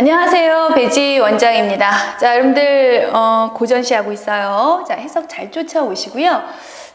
안녕하세요. 배지 원장입니다. 자, 여러분들 고전시 하고 있어요. 자, 해석 잘 쫓아오시고요.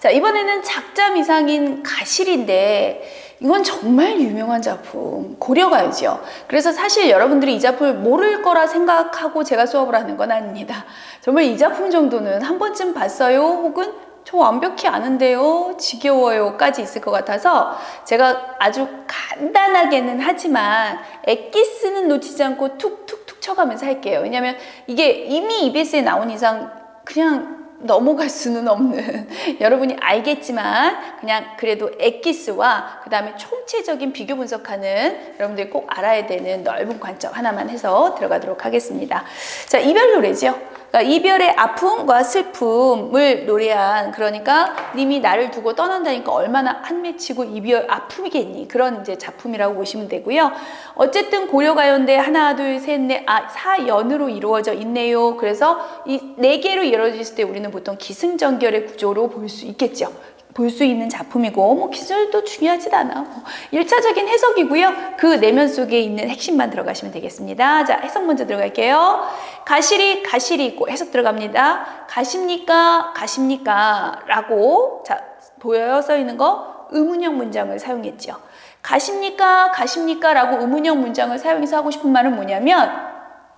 자, 이번에는 작잠 이상인 가실인데 이건 정말 유명한 작품, 고려가요죠. 그래서 사실 여러분들이 이 작품을 모를 거라 생각하고 제가 수업을 하는 건 아닙니다. 정말 이 작품 정도는 한 번쯤 봤어요, 혹은 저 완벽히 아는데요, 지겨워요 까지 있을 것 같아서 제가 아주 간단하게는 하지만 엑기스는 놓치지 않고 툭툭툭 쳐가면서 할게요. 왜냐면 이게 이미 EBS에 나온 이상 그냥 넘어갈 수는 없는 여러분이 알겠지만 그냥 그래도 엑기스와 그 다음에 총체적인 비교 분석하는 여러분들이 꼭 알아야 되는 넓은 관점 하나만 해서 들어가도록 하겠습니다. 자, 이별 노래죠. 그러니까 이별의 아픔과 슬픔을 노래한, 그러니까 님이 나를 두고 떠난다니까 얼마나 한맺히고 이별 아픔이겠니, 그런 이제 작품이라고 보시면 되고요. 어쨌든 고려가요인데 하나 둘 셋 넷 사연으로 이루어져 있네요. 그래서 이 네 개로 이루어졌을 때 우리는 보통 기승전결의 구조로 볼 수 있겠죠. 볼 수 있는 작품이고, 뭐 기술도 중요하진 않아. 1차적인 해석이고요. 그 내면 속에 있는 핵심만 들어가시면 되겠습니다. 자, 해석 먼저 들어갈게요. 가실이 있고 해석 들어갑니다. 가십니까? 가십니까? 라고, 자, 보여요? 써 있는 거? 의문형 문장을 사용했죠. 가십니까? 가십니까? 라고 의문형 문장을 사용해서 하고 싶은 말은 뭐냐면,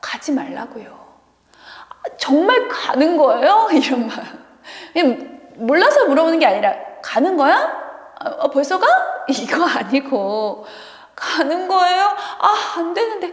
가지 말라고요. 정말 가는 거예요? 이런 말. 그냥 몰라서 물어보는 게 아니라, 가는 거야? 벌써 가? 이거 아니고, 가는 거예요? 안 되는데,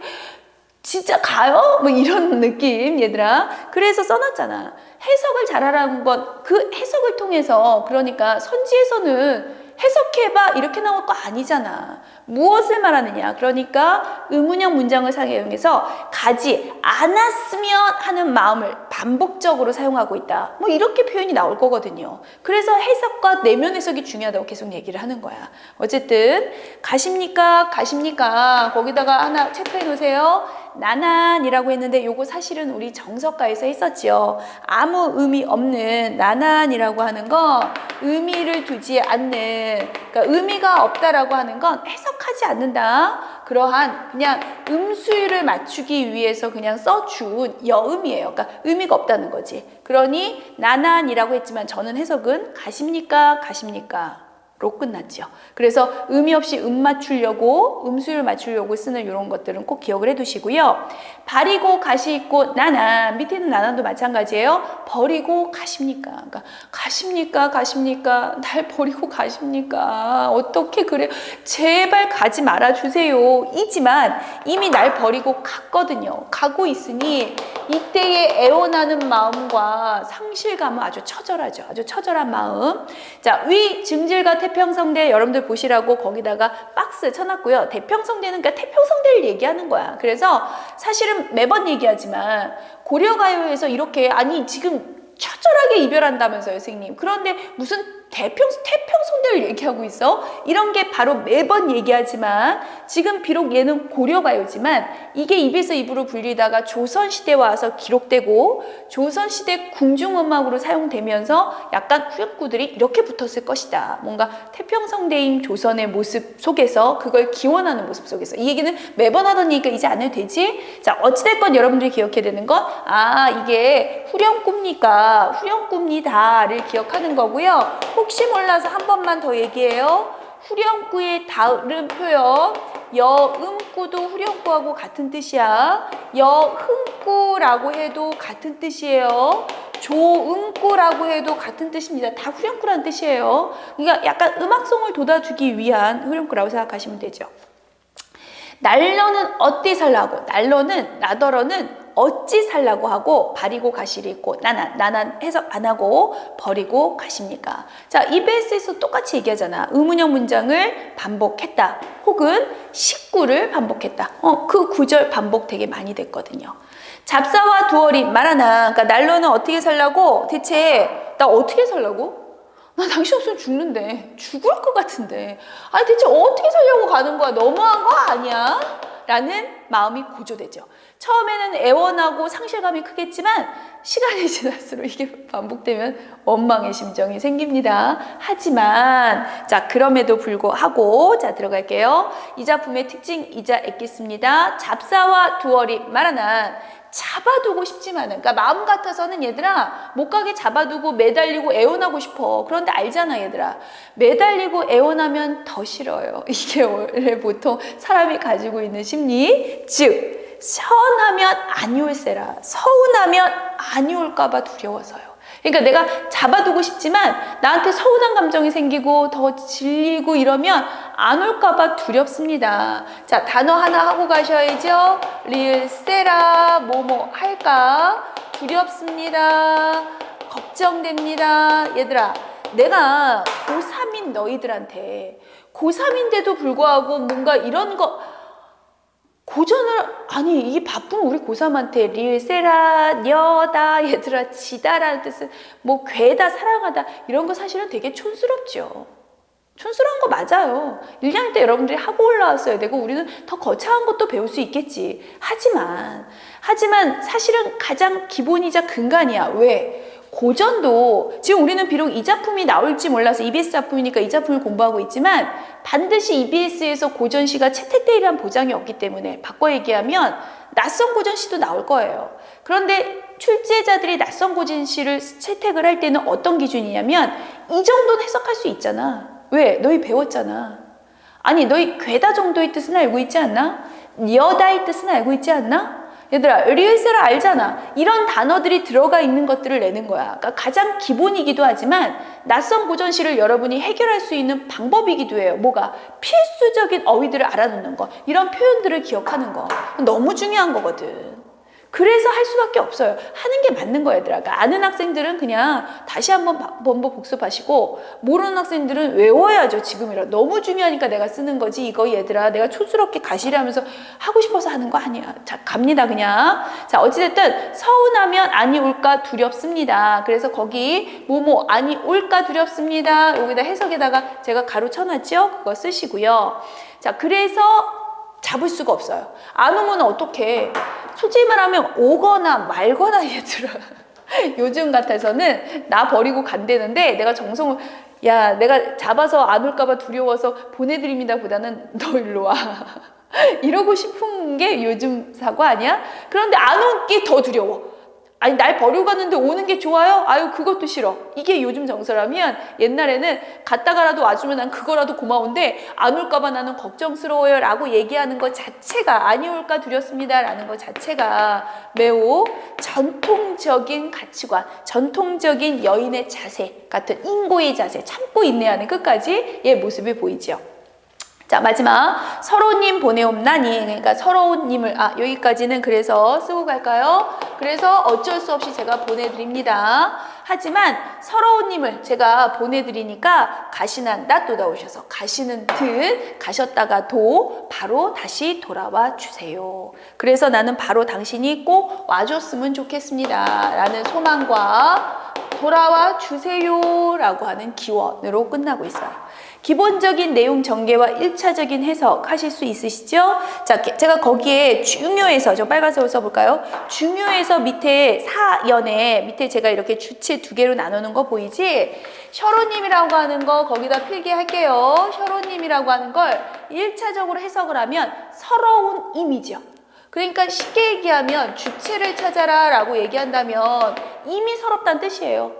진짜 가요? 뭐 이런 느낌, 얘들아. 그래서 써놨잖아. 해석을 잘하라는 건 그 해석을 통해서, 그러니까 선지에서는 해석해봐 이렇게 나올 거 아니잖아. 무엇을 말하느냐, 그러니까 의문형 문장을 사용해서 가지 않았으면 하는 마음을 반복적으로 사용하고 있다, 뭐 이렇게 표현이 나올 거거든요. 그래서 해석과 내면 해석이 중요하다고 계속 얘기를 하는 거야. 어쨌든 가십니까? 가십니까? 거기다가 하나 체크해 놓으세요. 나난이라고 했는데 요거 사실은 우리 정석가에서 했었죠. 아무 의미 없는 나난이라고 하는 거, 의미를 두지 않는, 그러니까 의미가 없다라고 하는 건 해석하지 않는다, 그러한 그냥 음수율을 맞추기 위해서 그냥 써준 여음이에요. 그러니까 의미가 없다는 거지. 그러니 나난이라고 했지만 저는 해석은 가십니까? 가십니까? 로 끝났죠. 그래서 의미 없이 맞추려고, 음수를 맞추려고 쓰는 이런 것들은 꼭 기억을 해두시고요. 버리고 가시 있고 나난, 밑에 있는 나난도 마찬가지예요. 버리고 가십니까? 그러니까 가십니까? 가십니까? 날 버리고 가십니까? 어떻게 그래요? 제발 가지 말아주세요. 이지만 이미 날 버리고 갔거든요. 가고 있으니 이때의 애원하는 마음과 상실감은 아주 처절하죠. 아주 처절한 마음. 자, 위 증질과 태평성대 여러분들 보시라고 거기다가 박스 쳐놨고요. 태평성대는 그러니까 태평성대를 얘기하는 거야. 그래서 사실은 매번 얘기하지만 고려가요에서 이렇게, 아니 지금 처절하게 이별한다면서요, 선생님. 그런데 무슨 태평성대를 얘기하고 있어? 이런 게 바로 매번 얘기하지만, 지금 비록 얘는 고려가요지만 이게 입에서 입으로 불리다가 조선시대에 와서 기록되고 조선시대 궁중음악으로 사용되면서 약간 후렴구들이 이렇게 붙었을 것이다. 뭔가 태평성대인 조선의 모습 속에서, 그걸 기원하는 모습 속에서. 이 얘기는 매번 하던 얘기가 이제 안 해도 되지? 자, 어찌됐건 여러분들이 기억해야 되는 건, 이게 후렴구입니까? 후렴구입니다를 기억하는 거고요. 혹시 몰라서 한 번만 더 얘기해요. 후렴구의 다른 표현, 여음구도 후렴구하고 같은 뜻이야. 여흥구라고 해도 같은 뜻이에요. 조음구라고 해도 같은 뜻입니다. 다 후렴구라는 뜻이에요. 그러니까 약간 음악성을 돋아주기 위한 후렴구라고 생각하시면 되죠. 날러는 어디 살라고, 날러는, 나더러는 어찌 살라고 하고, 버리고 가시리 있고, 나난 해석 안 하고 버리고 가십니까? 자, EBS에서 똑같이 얘기하잖아. 의문형 문장을 반복했다, 혹은 식구를 반복했다. 그 구절 반복 되게 많이 됐거든요. 잡사와 두어리 말하나, 그러니까 날로는 어떻게 살라고, 대체 나 어떻게 살라고? 나 당신 없으면 죽는데, 죽을 것 같은데, 아니 대체 어떻게 살려고 가는 거야? 너무한 거 아니야? 라는 마음이 고조되죠. 처음에는 애원하고 상실감이 크겠지만 시간이 지날수록 이게 반복되면 원망의 심정이 생깁니다. 하지만 자, 그럼에도 불구하고 자, 들어갈게요. 이 작품의 특징이자 엑기스입니다. 잡사와 두얼이 말하는 잡아두고 싶지만은, 그러니까 마음 같아서는 얘들아 못 가게 잡아두고 매달리고 애원하고 싶어. 그런데 알잖아 얘들아, 매달리고 애원하면 더 싫어요. 이게 원래 보통 사람이 가지고 있는 심리. 즉 서운하면 아니올세라, 서운하면 아니올까봐 두려워서요. 그러니까 내가 잡아두고 싶지만 나한테 서운한 감정이 생기고 더 질리고 이러면 안 올까봐 두렵습니다. 자, 단어 하나 하고 가셔야죠. 리을 세라, 뭐뭐 할까? 두렵습니다. 걱정됩니다. 얘들아, 내가 고3인 너희들한테, 고3인데도 불구하고 뭔가 이런 거 고전을, 아니 이 바쁜 우리 고3한테 릴세라, 녀다, 얘들아 지다라는 뜻은 뭐 괴다, 사랑하다, 이런 거 사실은 되게 촌스럽죠. 촌스러운 거 맞아요. 1학년 때 여러분들이 하고 올라왔어야 되고 우리는 더 거창한 것도 배울 수 있겠지. 하지만 사실은 가장 기본이자 근간이야. 왜? 고전도 지금 우리는 비록 이 작품이 나올지 몰라서 EBS 작품이니까 이 작품을 공부하고 있지만 반드시 EBS에서 고전시가 채택되리란 보장이 없기 때문에, 바꿔 얘기하면 낯선 고전시도 나올 거예요. 그런데 출제자들이 낯선 고전시를 채택을 할 때는 어떤 기준이냐면 이 정도는 해석할 수 있잖아. 왜? 너희 배웠잖아. 아니 너희 괴다 정도의 뜻은 알고 있지 않나? 여다의 뜻은 알고 있지 않나? 얘들아, 리을세라 알잖아. 이런 단어들이 들어가 있는 것들을 내는 거야. 그러니까 가장 기본이기도 하지만 낯선 고전시를 여러분이 해결할 수 있는 방법이기도 해요. 뭐가? 필수적인 어휘들을 알아놓는 거, 이런 표현들을 기억하는 거 너무 중요한 거거든. 그래서 할 수밖에 없어요. 하는 게 맞는 거야, 얘들아. 그러니까 아는 학생들은 그냥 다시 한번 복습하시고, 모르는 학생들은 외워야죠. 지금이라 너무 중요하니까 내가 쓰는 거지. 이거 얘들아 내가 촌스럽게 가시려면서 하고 싶어서 하는 거 아니야. 자, 갑니다 그냥. 자, 어찌됐든 서운하면 아니 올까 두렵습니다. 그래서 거기 뭐뭐 아니 올까 두렵습니다, 여기다 해석에다가 제가 가로 쳐놨죠. 그거 쓰시고요. 자, 그래서 잡을 수가 없어요. 안 오면 어떡해. 솔직히 말하면 오거나 말거나 얘들아. 요즘 같아서는 나 버리고 간대는데 내가 정성을, 야 내가 잡아서 안 올까봐 두려워서 보내드립니다 보다는 너 일로 와. 이러고 싶은 게 요즘 사고 아니야? 그런데 안 올 게 더 두려워. 아니 날 버리고 갔는데 오는 게 좋아요? 아유 그것도 싫어. 이게 요즘 정서라면, 옛날에는 갔다가라도 와주면 난 그거라도 고마운데 안 올까봐 나는 걱정스러워요 라고 얘기하는 것 자체가, 아니 올까 두렵습니다 라는 것 자체가 매우 전통적인 가치관, 전통적인 여인의 자세 같은 인고의 자세, 참고 인내하는 끝까지 의 모습이 보이죠. 자, 마지막 서로님 보내옵나니, 그러니까 서로님을, 여기까지는 그래서 쓰고 갈까요? 그래서 어쩔 수 없이 제가 보내드립니다. 하지만 서러운님을 제가 보내드리니까 가시난다 또 나오셔서 가시는 듯 가셨다가도 바로 다시 돌아와 주세요. 그래서 나는 바로 당신이 꼭 와줬으면 좋겠습니다 라는 소망과 돌아와 주세요 라고 하는 기원으로 끝나고 있어요. 기본적인 내용 전개와 1차적인 해석 하실 수 있으시죠? 자, 제가 거기에 중요해서, 저 빨간색으로 써볼까요? 중요해서 밑에 사연에 밑에 제가 이렇게 주체 2개로 나누는 거 보이지? 셔로님이라고 하는 거 거기다 필기할게요. 셔로님이라고 하는 걸 1차적으로 해석을 하면 서러운 이미지요. 그러니까 쉽게 얘기하면 주체를 찾아라 라고 얘기한다면 이미 서럽다는 뜻이에요.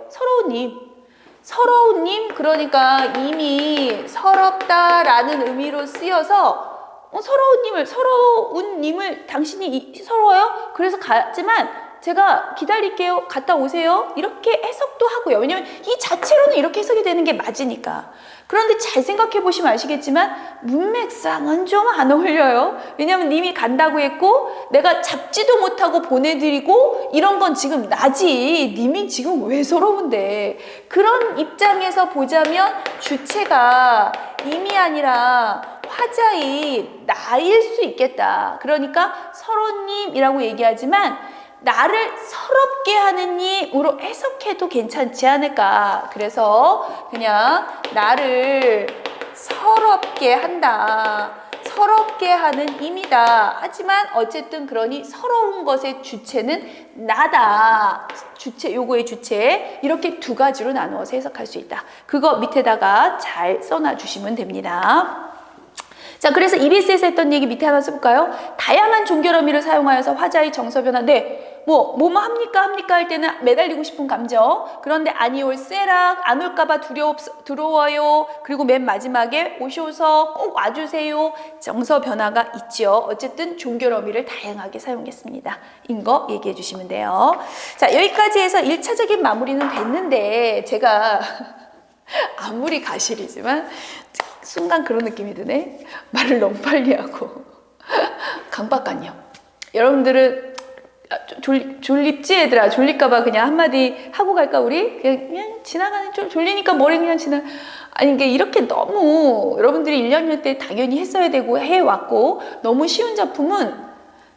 서러운 님, 그러니까 이미 서럽다라는 의미로 쓰여서 서러운 님을 당신이 서러워요? 그래서 가지만 제가 기다릴게요. 갔다 오세요. 이렇게 해석도 하고요. 왜냐면 이 자체로는 이렇게 해석이 되는 게 맞으니까. 그런데 잘 생각해 보시면 아시겠지만 문맥상은 좀 안 어울려요. 왜냐면 님이 간다고 했고 내가 잡지도 못하고 보내드리고 이런 건 지금 나지. 님이 지금 왜 서러운데. 그런 입장에서 보자면 주체가 임이 아니라 화자인 나일 수 있겠다. 그러니까 서로님이라고 얘기하지만 나를 서럽게 하는 님으로 해석해도 괜찮지 않을까. 그래서 그냥 나를 서럽게 한다, 서럽게 하는 임이다. 하지만 어쨌든 그러니 서러운 것의 주체는 나다. 주체, 요거의 주체. 이렇게 두 가지로 나누어서 해석할 수 있다. 그거 밑에다가 잘 써놔 주시면 됩니다. 자, 그래서 EBS에서 했던 얘기 밑에 하나 써볼까요? 다양한 종결 어미를 사용하여서 화자의 정서 변화. 네, 뭐뭐 합니까 할 때는 매달리고 싶은 감정. 그런데 아니 올세락, 안 올까봐 두려워요. 그리고 맨 마지막에 오셔서 꼭 와주세요. 정서 변화가 있죠. 어쨌든 종결 어미를 다양하게 사용했습니다. 인 거 얘기해 주시면 돼요. 자, 여기까지 해서 1차적인 마무리는 됐는데 제가 아무리 가실이지만 순간 그런 느낌이 드네. 말을 너무 빨리 하고 강박관념. 여러분들은 졸립지 얘들아? 졸릴까봐 그냥 한마디 하고 갈까 우리? 그냥 지나가는, 좀 졸리니까 머리 그냥 아니 이게 이렇게 너무 여러분들이 1, 2학년 때 당연히 했어야 되고 해왔고 너무 쉬운 작품은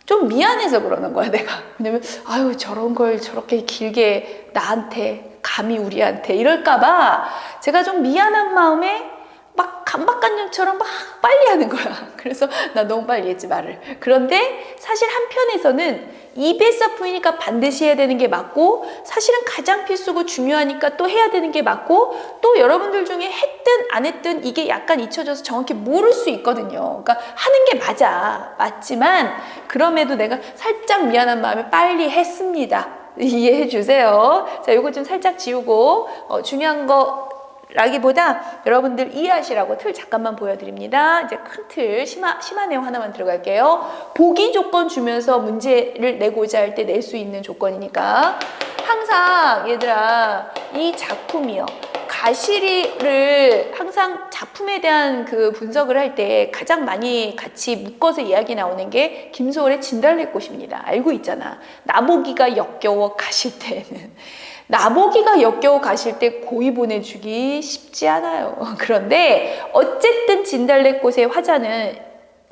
좀 미안해서 그러는 거야 내가. 왜냐면 아유 저런 걸 저렇게 길게 나한테 감히 우리한테 이럴까봐 제가 좀 미안한 마음에 막 강박관념처럼 막 빨리 하는 거야. 그래서 나 너무 빨리 했지 말을. 그런데 사실 한편에서는 EBS 작품이니까 반드시 해야 되는 게 맞고 사실은 가장 필수고 중요하니까 또 해야 되는 게 맞고 또 여러분들 중에 했든 안 했든 이게 약간 잊혀져서 정확히 모를 수 있거든요. 그러니까 하는 게 맞지만 그럼에도 내가 살짝 미안한 마음에 빨리 했습니다. 이해해 주세요. 자, 요거 좀 살짝 지우고 중요한 거 라기보다 여러분들 이해하시라고 틀 잠깐만 보여드립니다. 이제 큰 틀, 심화 내용 하나만 들어갈게요. 보기 조건 주면서 문제를 내고자 할 때 낼 수 있는 조건이니까 항상 얘들아 이 작품이요. 가시리를 항상 작품에 대한 그 분석을 할 때 가장 많이 같이 묶어서 이야기 나오는 게 김소월의 진달래꽃입니다. 알고 있잖아. 나보기가 역겨워 가실 때는. 나보기가 역겨워 가실 때 고이 보내주기 쉽지 않아요. 그런데 어쨌든 진달래꽃의 화자는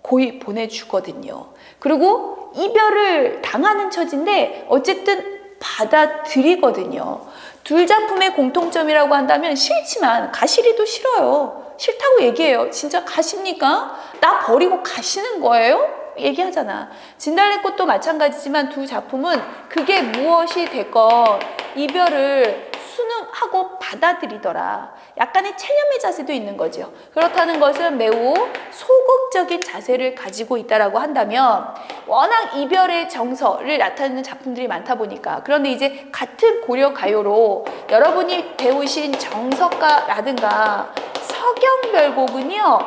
고이 보내주거든요. 그리고 이별을 당하는 처지인데 어쨌든 받아들이거든요. 둘 작품의 공통점이라고 한다면 싫지만 가시리도 싫어요. 싫다고 얘기해요. 진짜 가십니까? 나 버리고 가시는 거예요? 얘기하잖아. 진달래꽃도 마찬가지지만 두 작품은 그게 무엇이 됐건 이별을 순응하고 받아들이더라. 약간의 체념의 자세도 있는 거죠. 그렇다는 것은 매우 소극적인 자세를 가지고 있다라고 한다면 워낙 이별의 정서를 나타내는 작품들이 많다 보니까 그런데 이제 같은 고려 가요로 여러분이 배우신 정석가라든가 서경별곡은요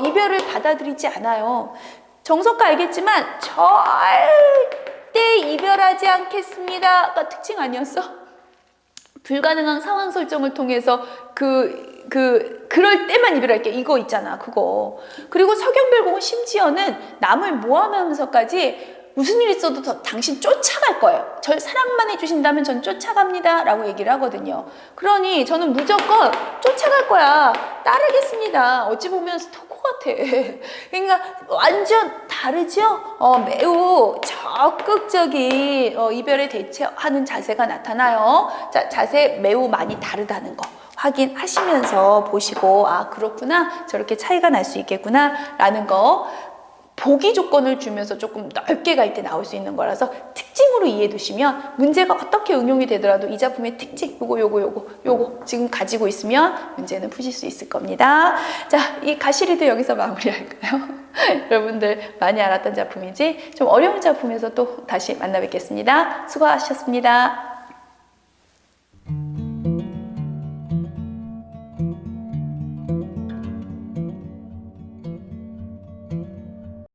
이별을 받아들이지 않아요. 정석가 알겠지만 절대 이별하지 않겠습니다가 특징 아니었어? 불가능한 상황 설정을 통해서 그럴 때만 이별할게 이거 있잖아 그거. 그리고 서경별곡은 심지어는 남을 모함하면서까지 무슨 일 있어도 당신 쫓아갈 거예요. 절 사랑만 해주신다면 전 쫓아갑니다 라고 얘기를 하거든요. 그러니 저는 무조건 쫓아갈 거야. 따르겠습니다. 어찌 보면 스토커 같아. 그러니까 완전 다르죠? 매우 적극적인 이별에 대처하는 자세가 나타나요. 자, 자세 매우 많이 다르다는 거 확인하시면서 보시고 아 그렇구나 저렇게 차이가 날 수 있겠구나 라는 거 보기 조건을 주면서 조금 넓게 갈 때 나올 수 있는 거라서 특징으로 이해해 두시면 문제가 어떻게 응용이 되더라도 이 작품의 특징 요거 지금 가지고 있으면 문제는 푸실 수 있을 겁니다. 자, 이 가시리도 여기서 마무리할까요? 여러분들 많이 알았던 작품이지 좀 어려운 작품에서 또 다시 만나 뵙겠습니다. 수고하셨습니다.